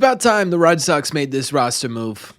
About time the Red Sox made this roster move.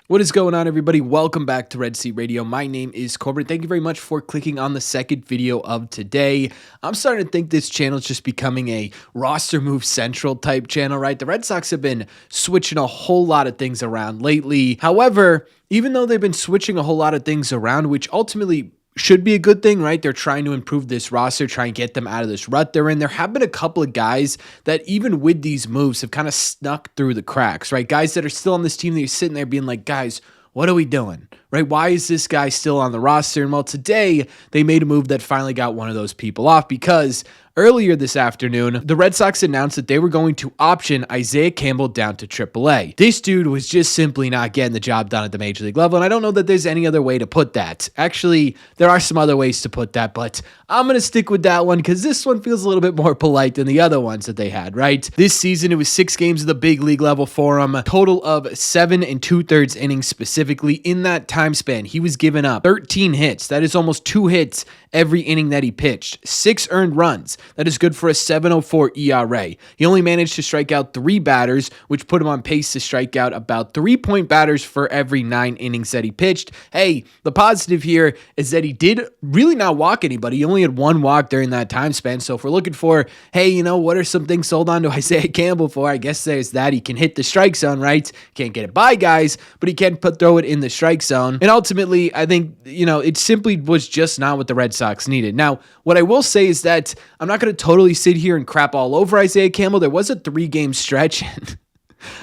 What is going on, everybody? Welcome back to Red Seat Radio. My name is Corbin. Thank you very much for clicking on the second video of today. I'm starting to think this channel is just becoming a roster move central type channel, right? The Red Sox have been switching a whole lot of things around lately. However, even though they've been switching a whole lot of things around, which ultimately should be a good thing, right? They're trying to improve this roster, try and get them out of this rut they're in. There have been a couple of guys that even with these moves have kind of snuck through the cracks, right? Guys that are still on this team that you're sitting there being like, guys, what are we doing, right? Why is this guy still on the roster? And well, today they made a move that finally got one of those people off because earlier this afternoon, the Red Sox announced that they were going to option Isaiah Campbell down to AAA. This dude was just simply not getting the job done at the Major League level, and I don't know that there's any other way to put that. Actually, there are some other ways to put that, but I'm going to stick with that one because this one feels a little bit more polite than the other ones that they had, right? This season, it was 6 games at the big league level for him, a total of 7 2/3 innings specifically. In that time span, he was giving up 13 hits. That is almost 2 hits every inning that he pitched. 6 earned runs. That is good for a 7.04 ERA. He only managed to strike out 3 batters, which put him on pace to strike out about 3 batters for every 9 innings that he pitched. Hey, the positive here is that he did really not walk anybody. He only had 1 walk during that time span. So if we're looking for, hey, you know, what are some things sold on to Isaiah Campbell for? I guess there's that. He can hit the strike zone, right? Can't get it by guys, but he can throw it in the strike zone. And ultimately, I think, you know, it simply was just not what the Red Sox needed. Now, what I will say is that I'm not going to totally sit here and crap all over Isaiah Campbell. There was a 3-game stretch.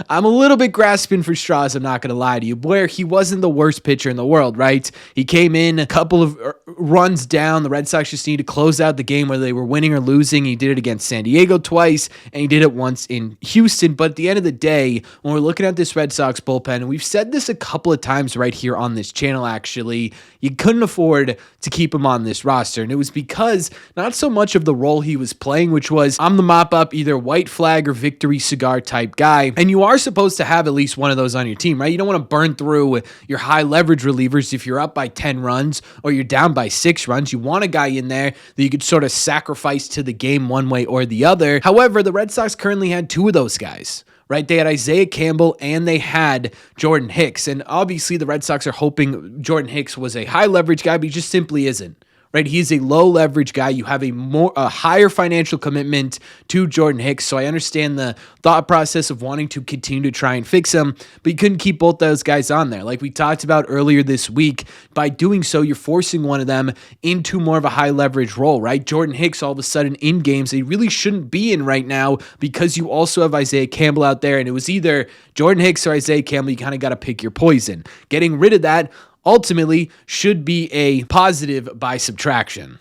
I'm a little bit grasping for straws, I'm not going to lie to you, where he wasn't the worst pitcher in the world, right? He came in a couple of runs down. The Red Sox just needed to close out the game whether they were winning or losing. He did it against San Diego twice, and he did it once in Houston. But at the end of the day, when we're looking at this Red Sox bullpen, and we've said this a couple of times right here on this channel, actually, you couldn't afford to keep him on this roster. And it was because not so much of the role he was playing, which was, I'm the mop-up, either white flag or victory cigar type guy. And you are supposed to have at least one of those on your team, right? You don't want to burn through your high leverage relievers if you're up by 10 runs or you're down by 6 runs. You want a guy in there that you could sort of sacrifice to the game one way or the other. However, the Red Sox currently had 2 of those guys, right? They had Isaiah Campbell and they had Jordan Hicks. And obviously the Red Sox are hoping Jordan Hicks was a high leverage guy, but he just simply isn't. Right, he's a low leverage guy. You have a higher financial commitment to Jordan Hicks, so I understand the thought process of wanting to continue to try and fix him, but you couldn't keep both those guys on there. Like we talked about earlier this week, by doing so, you're forcing one of them into more of a high leverage role, right? Jordan Hicks all of a sudden in games that he really shouldn't be in right now because you also have Isaiah Campbell out there, and it was either Jordan Hicks or Isaiah Campbell. You kind of got to pick your poison. Getting rid of that ultimately should be a positive by subtraction.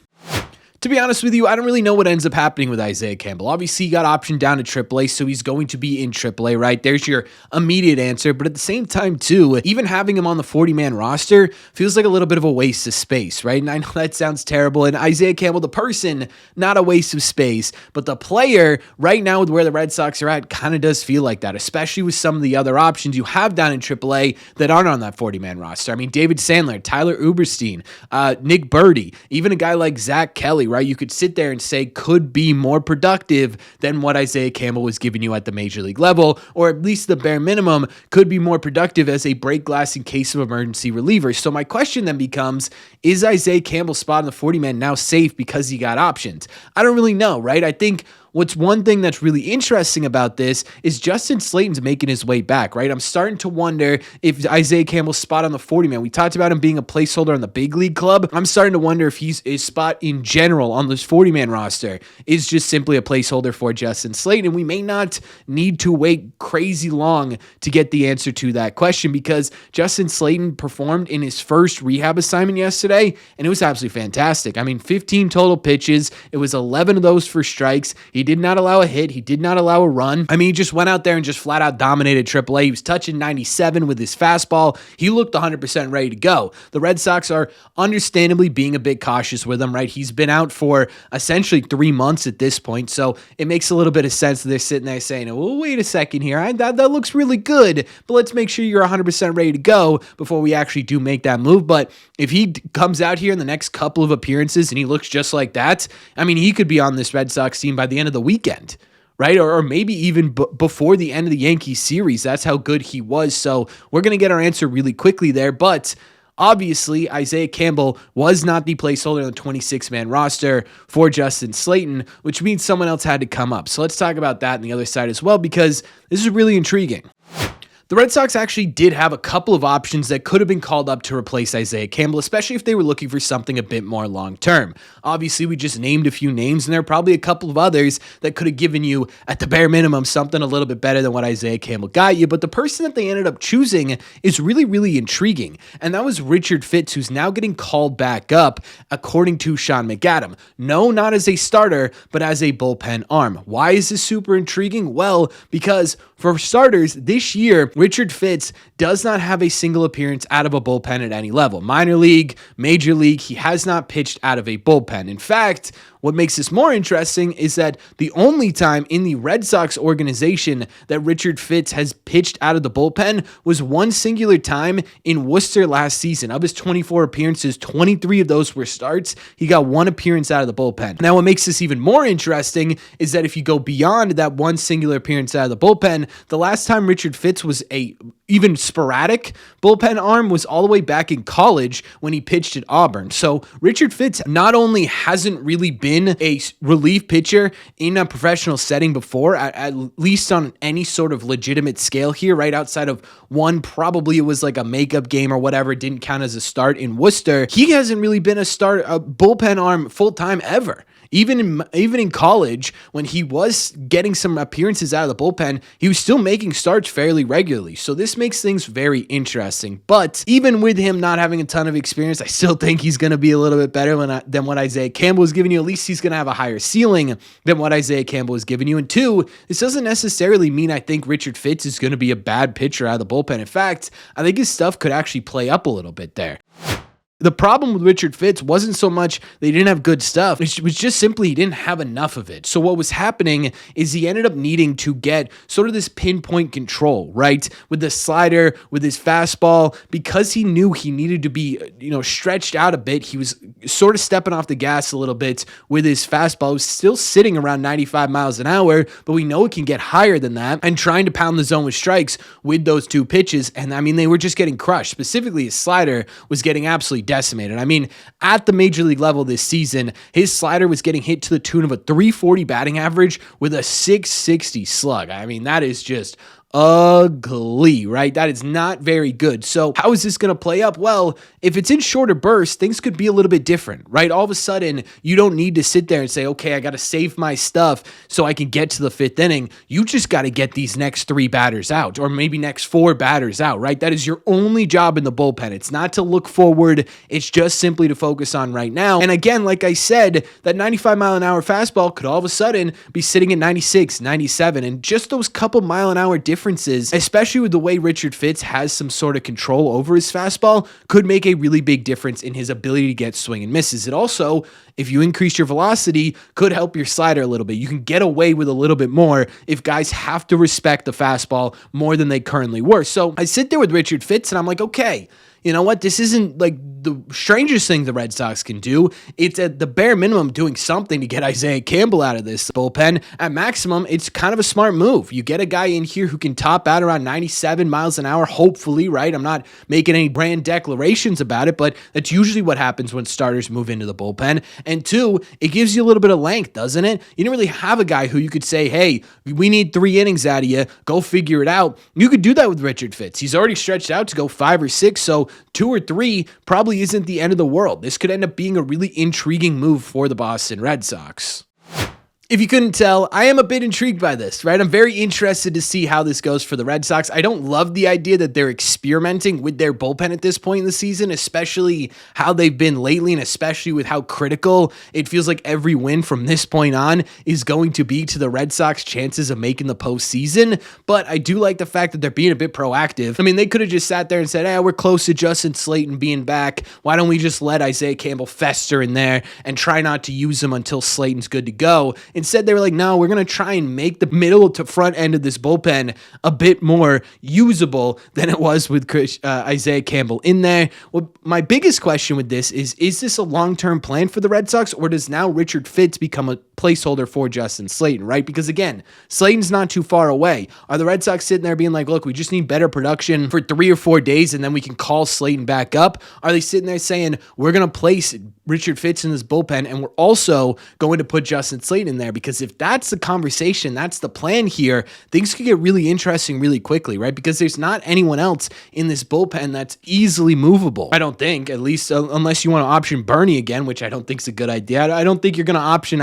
To be honest with you, I don't really know what ends up happening with Isaiah Campbell. Obviously, he got optioned down to AAA, so he's going to be in AAA, right? There's your immediate answer. But at the same time, too, even having him on the 40-man roster feels like a little bit of a waste of space, right? And I know that sounds terrible. And Isaiah Campbell, the person, not a waste of space. But the player, right now with where the Red Sox are at, kind of does feel like that, especially with some of the other options you have down in AAA that aren't on that 40-man roster. I mean, David Sandler, Tyler Uberstein, Nick Birdie, even a guy like Zach Kelly, right? You could sit there and say could be more productive than what Isaiah Campbell was giving you at the Major League level, or at least the bare minimum could be more productive as a break glass in case of emergency reliever. So my question then becomes, is Isaiah Campbell's spot in the 40-man now safe because he got options? I don't really know, right? I think what's one thing that's really interesting about this is Justin Slaten's making his way back, right? I'm starting to wonder if Isaiah Campbell's spot on the 40-man, we talked about him being a placeholder on the big league club. I'm starting to wonder if his spot in general on this 40-man roster is just simply a placeholder for Justin Slaten. And we may not need to wait crazy long to get the answer to that question because Justin Slaten performed in his first rehab assignment yesterday, and it was absolutely fantastic. I mean, 15 total pitches. It was 11 of those for strikes. He did not allow a hit. He did not allow a run. I mean, he just went out there and just flat out dominated AAA. He was touching 97 with his fastball. He looked 100% ready to go. The Red Sox are understandably being a bit cautious with him, right? He's been out for essentially 3 months at this point, so it makes a little bit of sense that they're sitting there saying, well, wait a second here. That looks really good, but let's make sure you're 100% ready to go before we actually do make that move. But if he comes out here in the next couple of appearances and he looks just like that, I mean, he could be on this Red Sox team by the end of the weekend, right? Or maybe even before the end of the Yankees series. That's how good he was. So we're going to get our answer really quickly there. But obviously, Isaiah Campbell was not the placeholder on the 26-man roster for Justin Slaten, which means someone else had to come up. So let's talk about that on the other side as well, because this is really intriguing. The Red Sox actually did have a couple of options that could have been called up to replace Isaiah Campbell, especially if they were looking for something a bit more long-term. Obviously, we just named a few names, and there are probably a couple of others that could have given you, at the bare minimum, something a little bit better than what Isaiah Campbell got you. But the person that they ended up choosing is really, really intriguing, and that was Richard Fitts, who's now getting called back up, according to Sean McAdam. No, not as a starter, but as a bullpen arm. Why is this super intriguing? Well, because for starters, this year, Richard Fitts does not have a single appearance out of a bullpen at any level. Minor league, major league, he has not pitched out of a bullpen. In fact, what makes this more interesting is that the only time in the Red Sox organization that Richard Fitts has pitched out of the bullpen was one singular time in Worcester last season. Of his 24 appearances, 23 of those were starts. He got one appearance out of the bullpen. Now, what makes this even more interesting is that if you go beyond that one singular appearance out of the bullpen, the last time Richard Fitts was a even sporadic bullpen arm was all the way back in college when he pitched at Auburn. So Richard Fitts not only hasn't really been a relief pitcher in a professional setting before, at least on any sort of legitimate scale here, right outside of one, probably it was like a makeup game or whatever, it didn't count as a start in Worcester. He hasn't really been a bullpen arm full-time ever. Even in college, when he was getting some appearances out of the bullpen, he was still making starts fairly regularly. So this makes things very interesting. But even with him not having a ton of experience, I still think he's going to be a little bit better than what Isaiah Campbell was giving you. At least he's going to have a higher ceiling than what Isaiah Campbell was giving you. And two, this doesn't necessarily mean I think Richard Fitts is going to be a bad pitcher out of the bullpen. In fact, I think his stuff could actually play up a little bit there. The problem with Richard Fitts wasn't so much they didn't have good stuff. It was just simply he didn't have enough of it. So what was happening is he ended up needing to get sort of this pinpoint control, right? With the slider, with his fastball, because he knew he needed to be, stretched out a bit. He was sort of stepping off the gas a little bit with his fastball. It was still sitting around 95 miles an hour, but we know it can get higher than that, and trying to pound the zone with strikes with those two pitches. And I mean, they were just getting crushed. Specifically, his slider was getting absolutely decimated. I mean, at the major league level this season, his slider was getting hit to the tune of a 340 batting average with a 660 slug. I mean, that is just ugly, right? That is not very good. So how is this going to play up? Well, if it's in shorter bursts, things could be a little bit different, right? All of a sudden, you don't need to sit there and say, okay, I got to save my stuff so I can get to the fifth inning. You just got to get these next 3 batters out, or maybe next 4 batters out, right? That is your only job in the bullpen. It's not to look forward. It's just simply to focus on right now. And again, like I said, that 95-mile-an-hour fastball could all of a sudden be sitting at 96, 97, and just those couple mile-an-hour differences, especially with the way Richard Fitts has some sort of control over his fastball, could make a really big difference in his ability to get swing and misses. It also, if you increase your velocity, could help your slider a little bit. You can get away with a little bit more if guys have to respect the fastball more than they currently were. So I sit there with Richard Fitts and I'm like, okay, you know what? This isn't like the strangest thing the Red Sox can do. It's at the bare minimum doing something to get Isaiah Campbell out of this bullpen. At maximum, it's kind of a smart move. You get a guy in here who can top out around 97 miles an hour, hopefully, right? I'm not making any brand declarations about it, but that's usually what happens when starters move into the bullpen. And two, it gives you a little bit of length, doesn't it? You don't really have a guy who you could say, hey, we need 3 innings out of you. Go figure it out. You could do that with Richard Fitts. He's already stretched out to go 5 or 6, so 2 or 3 probably isn't the end of the world. This could end up being a really intriguing move for the Boston Red Sox. If you couldn't tell, I am a bit intrigued by this, right? I'm very interested to see how this goes for the Red Sox. I don't love the idea that they're experimenting with their bullpen at this point in the season, especially how they've been lately, and especially with how critical it feels like every win from this point on is going to be to the Red Sox chances of making the postseason. But I do like the fact that they're being a bit proactive. I mean, they could have just sat there and said, hey, we're close to Justin Slaten being back. Why don't we just let Isaiah Campbell fester in there and try not to use him until Slaten's good to go? Instead, they were like, no, we're going to try and make the middle to front end of this bullpen a bit more usable than it was with Isaiah Campbell in there. Well, my biggest question with this is this a long-term plan for the Red Sox, or does now Richard Fitts become a placeholder for Justin Slaten, right? Because again, Slaten's not too far away. Are the Red Sox sitting there being like, look, we just need better production for 3 or 4 days and then we can call Slaten back up? Are they sitting there saying, we're going to place Richard Fitts in this bullpen and we're also going to put Justin Slaten in there? Because if that's the conversation, that's the plan here, things could get really interesting really quickly, right? Because there's not anyone else in this bullpen that's easily movable. I don't think, at least unless you want to option Bernie again, which I don't think is a good idea. I don't think you're going to option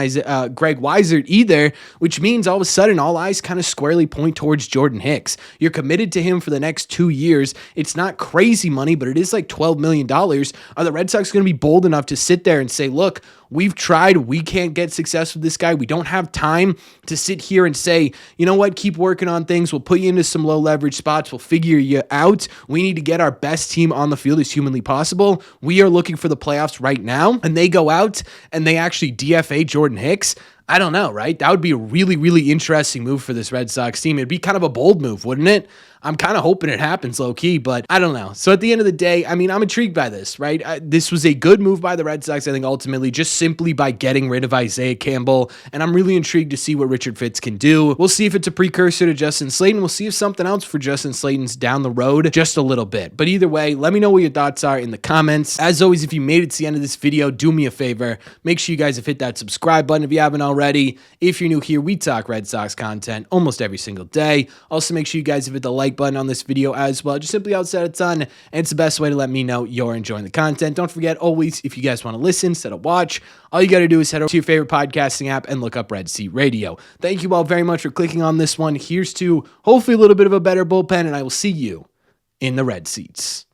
Greg Weissert either, which means all of a sudden all eyes kind of squarely point towards Jordan Hicks. You're committed to him for the next 2 years. It's not crazy money, but it is like $12 million. Are the Red Sox going to be bold enough to sit there and say, look, we've tried, we can't get success with this guy. We don't have time to sit here and say, you know what, keep working on things. We'll put you into some low leverage spots. We'll figure you out. We need to get our best team on the field as humanly possible. We are looking for the playoffs right now. And they go out and they actually DFA Jordan Hicks. I don't know, right? That would be a really, really interesting move for this Red Sox team. It'd be kind of a bold move, wouldn't it? I'm kind of hoping it happens low key, but I don't know. So at the end of the day, I mean, I'm intrigued by this, right? This was a good move by the Red Sox, I think, ultimately, just simply by getting rid of Isaiah Campbell. And I'm really intrigued to see what Richard Fitts can do. We'll see if it's a precursor to Justin Slaten. We'll see if something else for Justin Slaten's down the road just a little bit. But either way, let me know what your thoughts are in the comments. As always, if you made it to the end of this video, do me a favor. Make sure you guys have hit that subscribe button if you haven't already. If you're new here, we talk Red Sox content almost every single day. Also, make sure you guys have hit the like button on this video as well. Just simply outside a ton, and it's the best way to let me know you're enjoying the content. Don't forget, always, if you guys want to listen instead of watch, all you got to do is head over to your favorite podcasting app and look up Red Seat Radio. Thank you all very much for clicking on this one. Here's to hopefully a little bit of a better bullpen, and I will see you in the Red Seats.